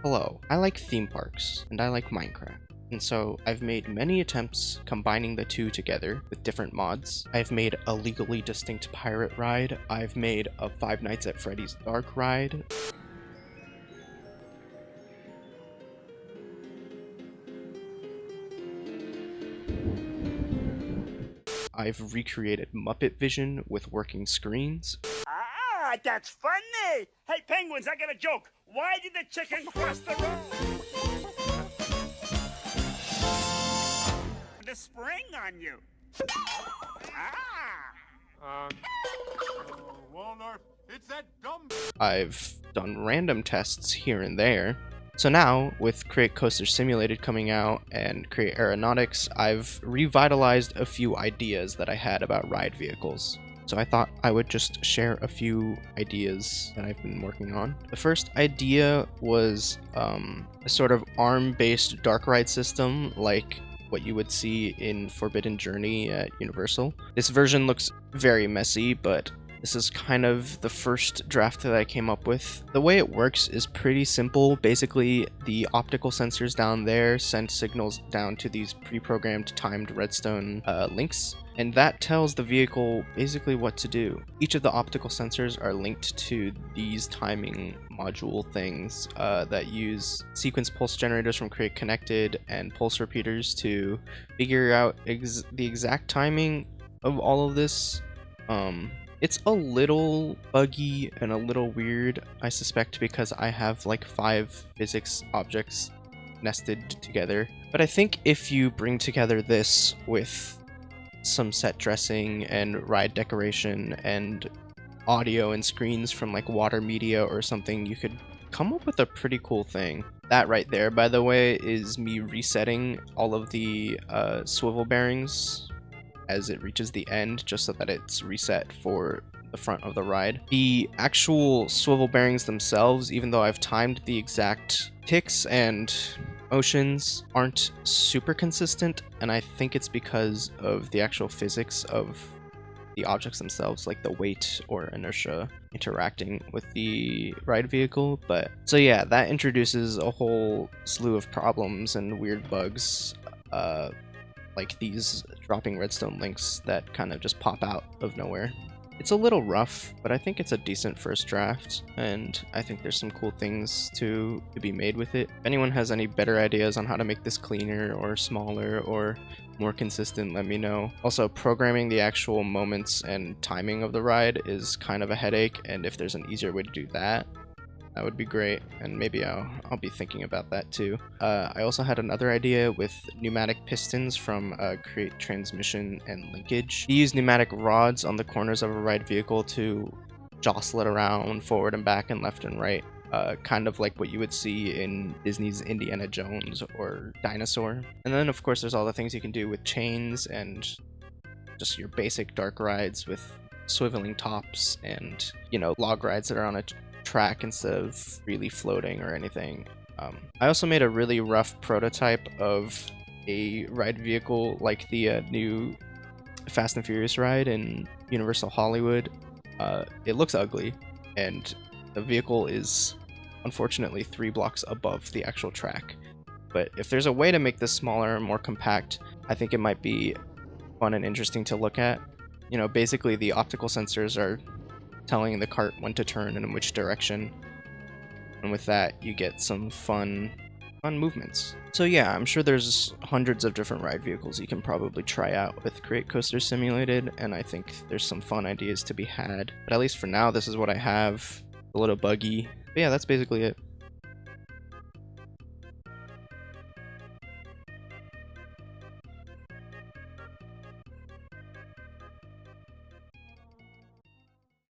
Hello, I like theme parks, and I like Minecraft. And so I've made many attempts combining the two together with different mods. I've made a legally distinct pirate ride. I've made a Five Nights at Freddy's Dark ride. I've recreated Muppet Vision with working screens. Ah, that's funny! Hey, penguins, I got a joke. Why did the chicken cross the road? The spring on you. Ah! Walnut, it's that dumb... I've done random tests here and there. So now, with Create Coaster Simulated coming out and Create Aeronautics, I've revitalized a few ideas that I had about ride vehicles. So I thought I would just share a few ideas that I've been working on. The first idea was a sort of ARM-based dark ride system like what you would see in Forbidden Journey at Universal. This version looks very messy, but this is kind of the first draft that I came up with. The way it works is pretty simple. Basically, the optical sensors down there send signals down to these pre-programmed timed redstone links, and that tells the vehicle basically what to do. Each of the optical sensors are linked to these timing module things that use sequence pulse generators from Create Connected and pulse repeaters to figure out the exact timing of all of this. It's a little buggy and a little weird, I suspect, because I have like 5 physics objects nested together. But I think if you bring together this with some set dressing and ride decoration and audio and screens from like Water Media or something, you could come up with a pretty cool thing. That right there, by the way, is me resetting all of the swivel bearings as it reaches the end, just so that it's reset for the front of the ride. The actual swivel bearings themselves, even though I've timed the exact ticks and motions, aren't super consistent, and I think it's because of the actual physics of the objects themselves, like the weight or inertia interacting with the ride vehicle. But so yeah, that introduces a whole slew of problems and weird bugs, like these dropping redstone links that kind of just pop out of nowhere. It's a little rough, but I think it's a decent first draft, and I think there's some cool things to be made with it. If anyone has any better ideas on how to make this cleaner or smaller or more consistent, let me know. Also, programming the actual moments and timing of the ride is kind of a headache, and if there's an easier way to do that, that would be great, and maybe I'll be thinking about that too. I also had another idea with pneumatic pistons from Create Transmission and Linkage. You use pneumatic rods on the corners of a ride vehicle to jostle it around forward and back and left and right, kind of like what you would see in Disney's Indiana Jones or Dinosaur. And then of course there's all the things you can do with chains and just your basic dark rides with swiveling tops and, you know, log rides that are on a track instead of really floating or anything. I also made a really rough prototype of a ride vehicle like the new Fast and Furious ride in Universal Hollywood. It looks ugly, and the vehicle is unfortunately 3 blocks above the actual track. But if there's a way to make this smaller and more compact, I think it might be fun and interesting to look at. You know, basically the optical sensors are telling the cart when to turn and in which direction, and with that you get some fun movements. So yeah, I'm sure there's hundreds of different ride vehicles you can probably try out with Create Coaster Simulated, and I think there's some fun ideas to be had, but at least for now this is what I have. A little buggy, but yeah, that's basically it.